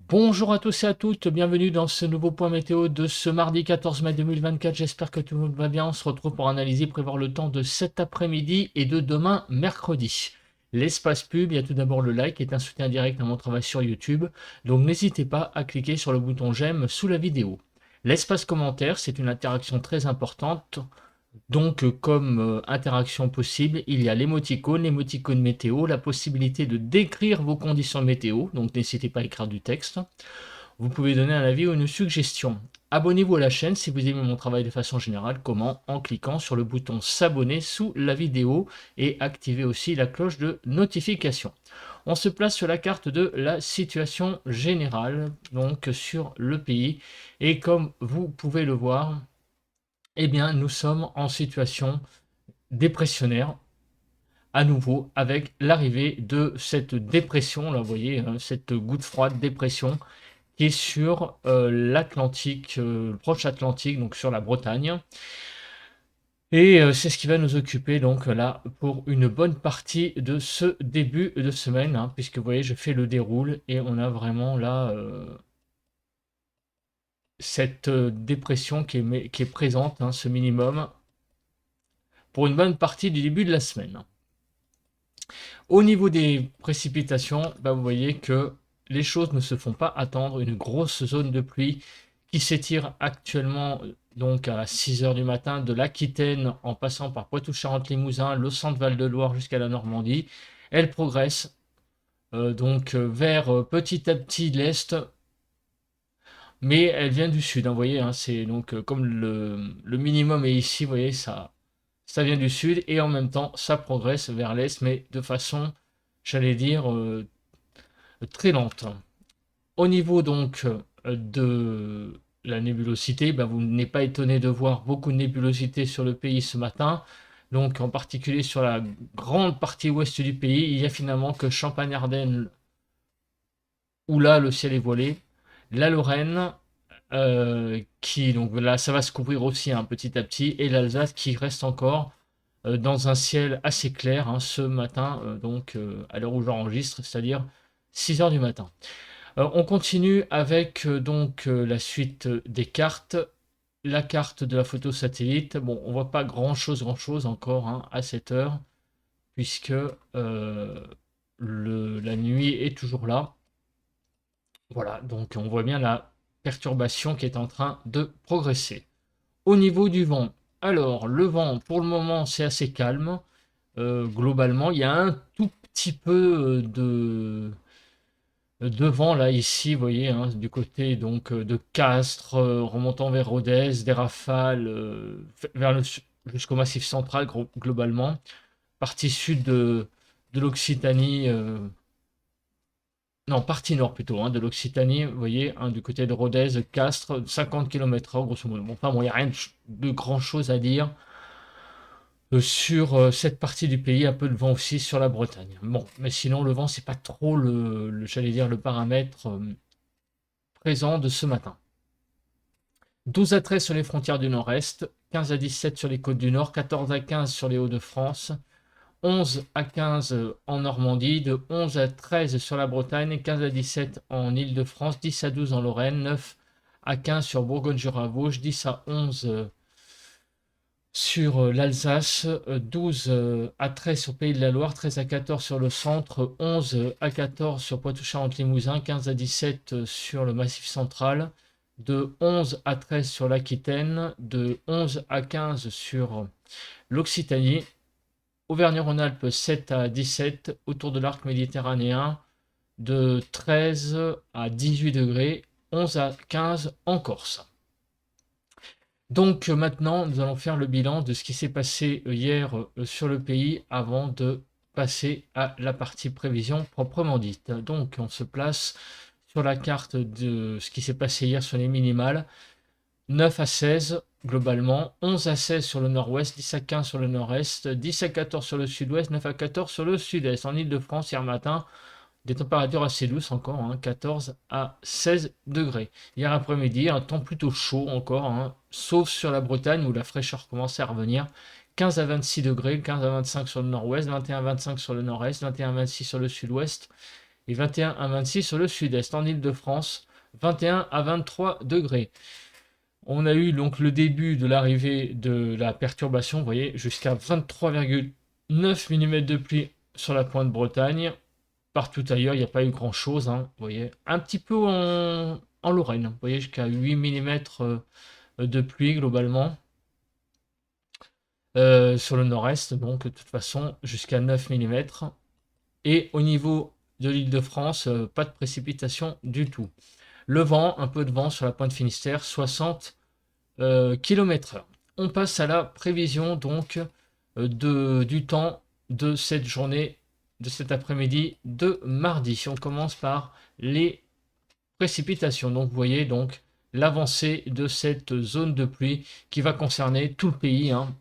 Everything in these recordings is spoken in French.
Bonjour à tous et à toutes, bienvenue dans ce nouveau point météo de ce mardi 14 mai 2024. J'espère que tout le monde va bien. On se retrouve pour analyser et prévoir le temps de cet après-midi et de demain mercredi. L'espace pub, il y a tout d'abord le like qui est un soutien direct à mon travail sur YouTube. Donc n'hésitez pas à cliquer sur le bouton j'aime sous la vidéo. L'espace commentaire, c'est une interaction très importante. Donc, comme interaction possible, il y a l'émoticône météo, la possibilité de décrire vos conditions météo, donc n'hésitez pas à écrire du texte. Vous pouvez donner un avis ou une suggestion. Abonnez-vous à la chaîne si vous aimez mon travail de façon générale. Comment? En cliquant sur le bouton s'abonner sous la vidéo et activez aussi la cloche de notification. On se place sur la carte de la situation générale, donc sur le pays. Et comme vous pouvez le voir, eh bien, nous sommes en situation dépressionnaire à nouveau avec l'arrivée de cette dépression, là vous voyez, cette goutte froide dépression qui est sur l'Atlantique, le proche Atlantique, donc sur la Bretagne. Et c'est ce qui va nous occuper donc là pour une bonne partie de ce début de semaine, hein, puisque vous voyez, je fais le déroule et on a vraiment là cette dépression qui est présente, hein, ce minimum, pour une bonne partie du début de la semaine. Au niveau des précipitations, bah, vous voyez que les choses ne se font pas attendre. Une grosse zone de pluie qui s'étire actuellement donc à 6 heures du matin de l'Aquitaine en passant par Poitou-Charentes-Limousin, le centre Val-de-Loire jusqu'à la Normandie. Elle progresse vers petit à petit l'est, mais elle vient du sud, hein, vous voyez, hein, c'est donc comme le minimum est ici, vous voyez, ça vient du sud et en même temps ça progresse vers l'est, mais de façon, j'allais dire, très lente. Au niveau donc de la nébulosité, ben, vous n'êtes pas étonné de voir beaucoup de nébulosité sur le pays ce matin. Donc en particulier sur la grande partie ouest du pays, il y a finalement que Champagne-Ardenne où là le ciel est voilé, la Lorraine qui donc là ça va se couvrir aussi, hein, petit à petit, et l'Alsace qui reste encore dans un ciel assez clair, hein, ce matin, à l'heure où j'enregistre, c'est-à-dire 6 heures du matin. On continue avec la suite des cartes. La carte de la photo satellite. Bon, on voit pas grand chose encore, hein, à cette heure, puisque la nuit est toujours là. Voilà, donc on voit bien la perturbation qui est en train de progresser. Au niveau du vent, alors le vent pour le moment c'est assez calme. Globalement, il y a un tout petit peu de vent là ici, vous voyez, hein, du côté donc de Castres, remontant vers Rodez, des rafales jusqu'au Massif central globalement, partie sud de l'Occitanie, non, partie nord plutôt, hein, de l'Occitanie, vous voyez, hein, du côté de Rodez, Castres, 50 km/h grosso modo. Bon, enfin, bon, il n'y a rien de grand chose à dire sur cette partie du pays, un peu de vent aussi sur la Bretagne. Bon, mais sinon, le vent, c'est pas trop j'allais dire, le paramètre présent de ce matin. 12 à 13 sur les frontières du nord-est, 15 à 17 sur les côtes du nord, 14 à 15 sur les Hauts-de-France, 11 à 15 en Normandie, de 11 à 13 sur la Bretagne, 15 à 17 en Île-de-France, 10 à 12 en Lorraine, 9 à 15 sur Bourgogne-Jura-Vosges, 10 à 11 sur l'Alsace, 12 à 13 sur Pays de la Loire, 13 à 14 sur le centre, 11 à 14 sur Poitou-Charentes-Limousin, 15 à 17 sur le Massif central, de 11 à 13 sur l'Aquitaine, de 11 à 15 sur l'Occitanie, Auvergne-Rhône-Alpes 7 à 17 autour de l'arc méditerranéen, de 13 à 18 degrés, 11 à 15 en Corse. Donc maintenant, nous allons faire le bilan de ce qui s'est passé hier sur le pays avant de passer à la partie prévision proprement dite. Donc on se place sur la carte de ce qui s'est passé hier sur les minimales. 9 à 16 globalement, 11 à 16 sur le nord-ouest, 10 à 15 sur le nord-est, 10 à 14 sur le sud-ouest, 9 à 14 sur le sud-est. En Ile-de-France, hier matin, des températures assez douces encore, hein, 14 à 16 degrés. Hier après-midi, un temps plutôt chaud encore, hein, sauf sur la Bretagne où la fraîcheur commençait à revenir. 15 à 26 degrés, 15 à 25 sur le nord-ouest, 21 à 25 sur le nord-est, 21 à 26 sur le sud-ouest et 21 à 26 sur le sud-est. En Île-de-France, 21 à 23 degrés. On a eu donc le début de l'arrivée de la perturbation, vous voyez, jusqu'à 23,9 mm de pluie sur la pointe Bretagne. Partout ailleurs, il n'y a pas eu grand-chose, hein, vous voyez. Un petit peu en Lorraine, vous voyez, jusqu'à 8 mm de pluie globalement. Sur le nord-est, donc de toute façon, jusqu'à 9 mm. Et au niveau de l'Île-de-France, pas de précipitation du tout. Le vent, un peu de vent sur la pointe Finistère, 60 km/h. On passe à la prévision donc du temps de cette journée, de cet après-midi de mardi. On commence par les précipitations. Donc vous voyez donc l'avancée de cette zone de pluie qui va concerner tout le pays, hein.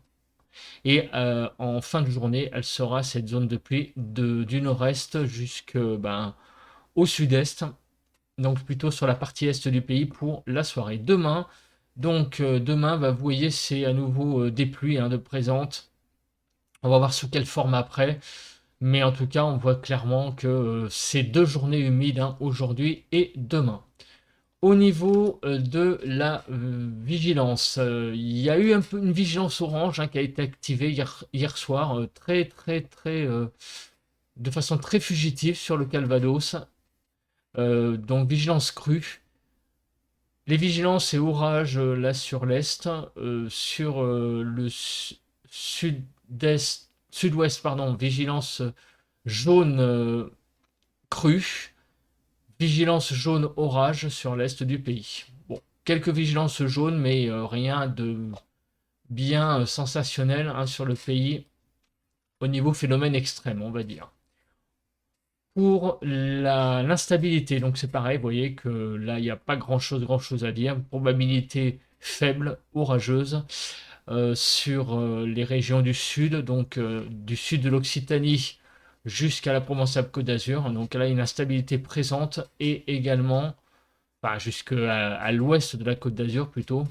Et en fin de journée, elle sera cette zone de pluie du nord-est jusqu'au sud-est, donc plutôt sur la partie est du pays pour la soirée. Demain, donc demain, vous voyez, c'est à nouveau des pluies de présentes. On va voir sous quelle forme après. Mais en tout cas, on voit clairement que c'est 2 journées humides, hein, aujourd'hui et demain. Au niveau de la vigilance, il y a eu un peu une vigilance orange, hein, qui a été activée hier soir, de façon très fugitive sur le Calvados. Donc vigilance crue. Les vigilances et orages là sur l'est, sur le sud-ouest, pardon, vigilance jaune crue. Vigilance jaune orage sur l'est du pays. Bon, quelques vigilances jaunes, mais rien de bien sensationnel, hein, sur le pays au niveau phénomène extrême, on va dire. Pour l'instabilité, donc c'est pareil, vous voyez que là, il n'y a pas grand-chose à dire. Probabilité faible, orageuse, sur les régions du sud, donc du sud de l'Occitanie jusqu'à la Provence-Alpes-Côte d'Azur. Donc là, une instabilité présente et également, enfin, jusqu'à à l'ouest de la Côte d'Azur plutôt.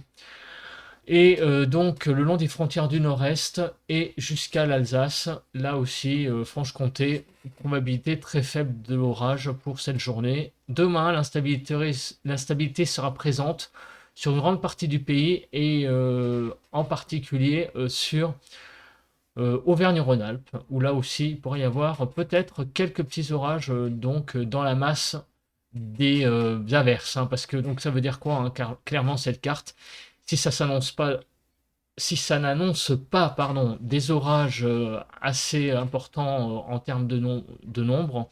Et donc le long des frontières du nord-est et jusqu'à l'Alsace, là aussi, Franche-Comté, probabilité très faible de l'orage pour cette journée. Demain, l'instabilité sera présente sur une grande partie du pays et en particulier sur Auvergne-Rhône-Alpes, où là aussi il pourrait y avoir peut-être quelques petits orages, donc dans la masse des averses, hein, parce que donc ça veut dire quoi, hein, car clairement cette carte, si ça s'annonce pas, si ça n'annonce pas, pardon, des orages assez importants en termes de nombre,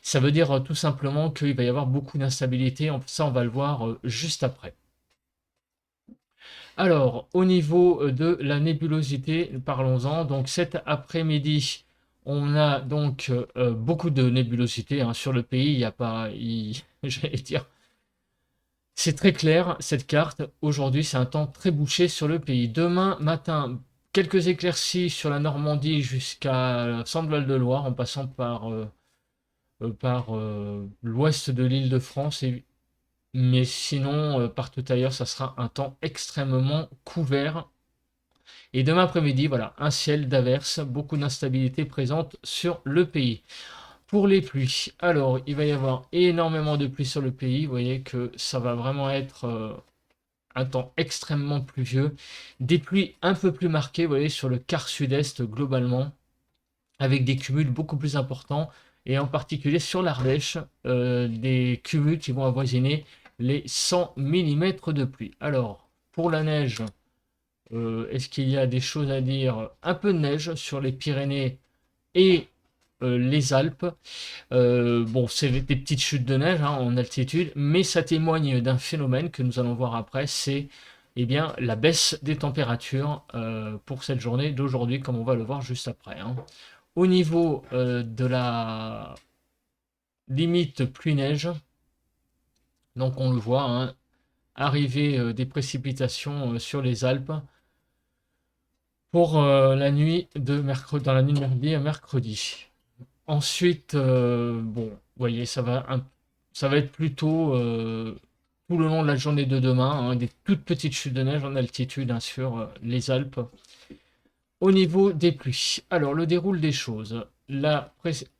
ça veut dire tout simplement qu'il va y avoir beaucoup d'instabilité. Ça, on va le voir juste après. Alors, au niveau de la nébulosité, parlons-en. Donc, cet après-midi, on a donc beaucoup de nébulosité, hein, sur le pays. Il n'y a pas, j'allais dire, c'est très clair, cette carte. Aujourd'hui, c'est un temps très bouché sur le pays. Demain matin, quelques éclaircies sur la Normandie jusqu'à Sainte-Val-de-Loire, en passant par l'ouest de l'Île-de-France. Mais sinon, partout ailleurs, ça sera un temps extrêmement couvert. Et demain après-midi, voilà, un ciel d'averses, beaucoup d'instabilité présente sur le pays. Pour les pluies, alors il va y avoir énormément de pluie sur le pays. Vous voyez que ça va vraiment être un temps extrêmement pluvieux. Des pluies un peu plus marquées, vous voyez, sur le quart sud-est globalement, avec des cumuls beaucoup plus importants. Et en particulier sur l'Ardèche, des cumuls qui vont avoisiner les 100 mm de pluie. Alors, pour la neige, est-ce qu'il y a des choses à dire? Un peu de neige sur les Pyrénées et les Alpes. Bon, c'est des petites chutes de neige, hein, en altitude, mais ça témoigne d'un phénomène que nous allons voir après, c'est, eh bien, la baisse des températures pour cette journée d'aujourd'hui, comme on va le voir juste après, hein. Au niveau de la limite pluie-neige, donc on le voit, hein, arrivée des précipitations sur les Alpes pour la nuit de mercredi, dans la nuit de mardi à mercredi. Ensuite, bon, vous voyez, ça va être plutôt tout le long de la journée de demain, hein, des toutes petites chutes de neige en altitude, hein, sur les Alpes. Au niveau des pluies, alors le déroule des choses.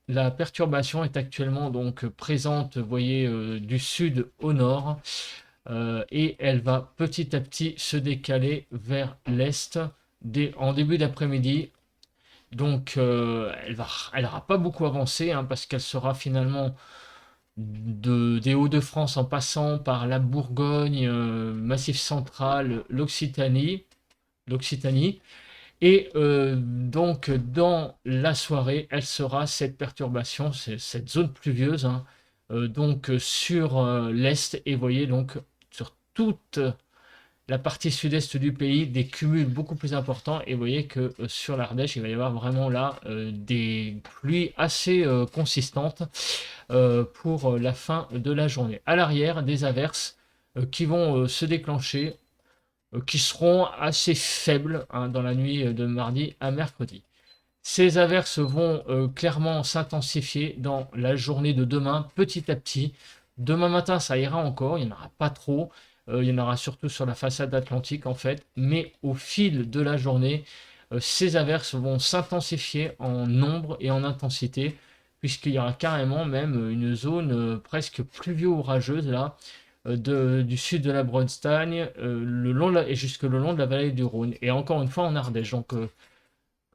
La perturbation est actuellement donc présente, vous voyez, du sud au nord, et elle va petit à petit se décaler vers l'est en début d'après-midi. Donc, elle n'aura pas beaucoup avancé, hein, parce qu'elle sera finalement des Hauts-de-France en passant par la Bourgogne, Massif central, l'Occitanie. Et donc, dans la soirée, elle sera cette perturbation, cette zone pluvieuse, hein, donc sur l'est, et vous voyez donc sur toute la partie sud-est du pays, des cumuls beaucoup plus importants. Et vous voyez que sur l'Ardèche, il va y avoir vraiment là des pluies assez consistantes pour la fin de la journée. À l'arrière, des averses qui vont se déclencher, qui seront assez faibles, hein, dans la nuit de mardi à mercredi. Ces averses vont clairement s'intensifier dans la journée de demain, petit à petit. Demain matin, ça ira encore, il n'y en aura pas trop. Il y en aura surtout sur la façade atlantique, en fait. Mais au fil de la journée, ces averses vont s'intensifier en nombre et en intensité, puisqu'il y aura carrément même une zone presque pluvio-orageuse là, du sud de la Bretagne, et jusque le long de la vallée du Rhône. Et encore une fois en Ardèche. Donc,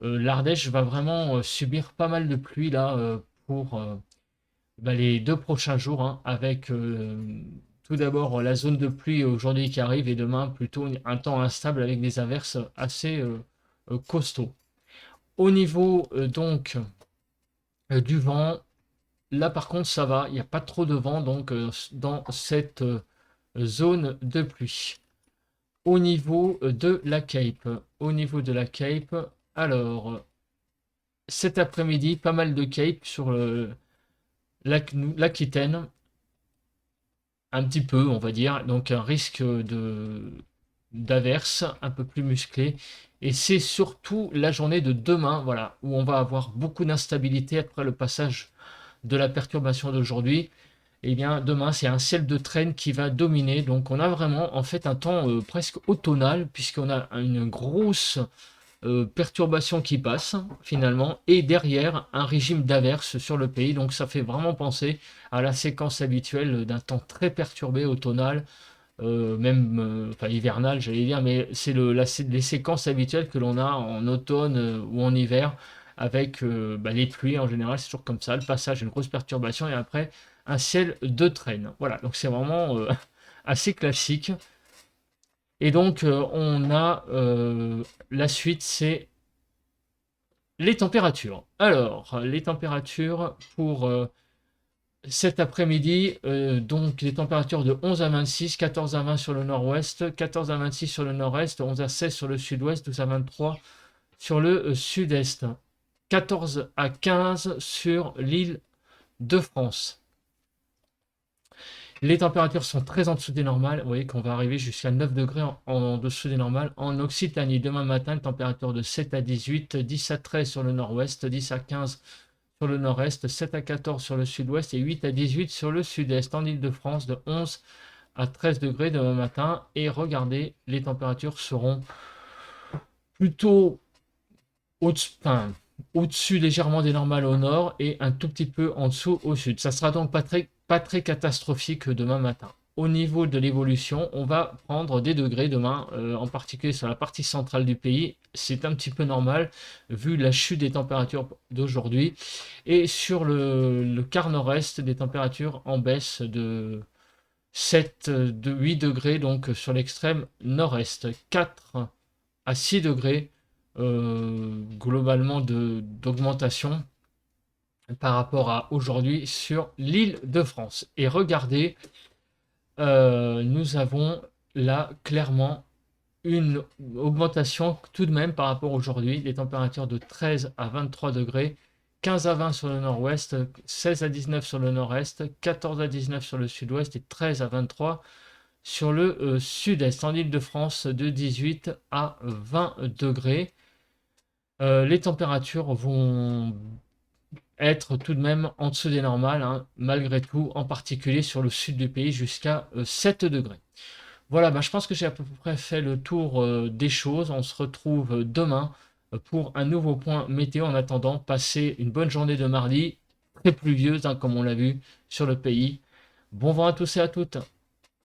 l'Ardèche va vraiment subir pas mal de pluie là, pour les 2 prochains jours, hein, avec tout d'abord la zone de pluie aujourd'hui qui arrive, et demain plutôt un temps instable avec des averses assez costauds. Au niveau donc du vent, là par contre ça va, il n'y a pas trop de vent donc dans cette zone de pluie. Au niveau de la Cape, alors cet après-midi, pas mal de Cape sur l'Aquitaine, un petit peu, on va dire, donc un risque d'averse un peu plus musclé. Et c'est surtout la journée de demain, voilà, où on va avoir beaucoup d'instabilité après le passage de la perturbation d'aujourd'hui. Et bien demain, c'est un ciel de traîne qui va dominer. Donc on a vraiment en fait un temps presque automnal, puisqu'on a une grosse perturbation qui passe finalement, et derrière un régime d'averse sur le pays. Donc ça fait vraiment penser à la séquence habituelle d'un temps très perturbé automnal, même enfin hivernal j'allais dire, mais c'est les séquences habituelles que l'on a en automne ou en hiver, avec les pluies en général. C'est toujours comme ça, le passage, une grosse perturbation, et après un ciel de traîne. Voilà, donc c'est vraiment assez classique. Et donc on a la suite, c'est les températures. Alors, les températures pour cet après-midi, donc les températures de 11 à 26, 14 à 20 sur le nord-ouest, 14 à 26 sur le nord-est, 11 à 16 sur le sud-ouest, 12 à 23 sur le sud-est, 14 à 15 sur l'île de France. Les températures sont très en dessous des normales. Vous voyez qu'on va arriver jusqu'à 9 degrés en dessous des normales en Occitanie. Demain matin, une température de 7 à 18, 10 à 13 sur le nord-ouest, 10 à 15 sur le nord-est, 7 à 14 sur le sud-ouest et 8 à 18 sur le sud-est. En Île-de-France, de 11 à 13 degrés demain matin. Et regardez, les températures seront plutôt au-dessus légèrement des normales au nord et un tout petit peu en dessous au sud. Ça sera donc pas très catastrophique demain matin. Au niveau de l'évolution, on va prendre des degrés demain, en particulier sur la partie centrale du pays. C'est un petit peu normal vu la chute des températures d'aujourd'hui. Et sur le quart nord-est, des températures en baisse de 8 degrés, donc sur l'extrême nord-est. 4 à 6 degrés globalement d'augmentation par rapport à aujourd'hui sur l'île de France. Et regardez, nous avons là clairement une augmentation tout de même par rapport à aujourd'hui, des températures de 13 à 23 degrés, 15 à 20 sur le nord-ouest, 16 à 19 sur le nord-est, 14 à 19 sur le sud-ouest et 13 à 23 sur le sud-est. En Île-de-France, de 18 à 20 degrés. Les températures vont être tout de même en dessous des normales, hein, malgré tout, en particulier sur le sud du pays, jusqu'à 7 degrés. Voilà, je pense que j'ai à peu près fait le tour des choses. On se retrouve demain pour un nouveau point météo. En attendant, passez une bonne journée de mardi très pluvieuse, hein, comme on l'a vu sur le pays. Bon vent à tous et à toutes.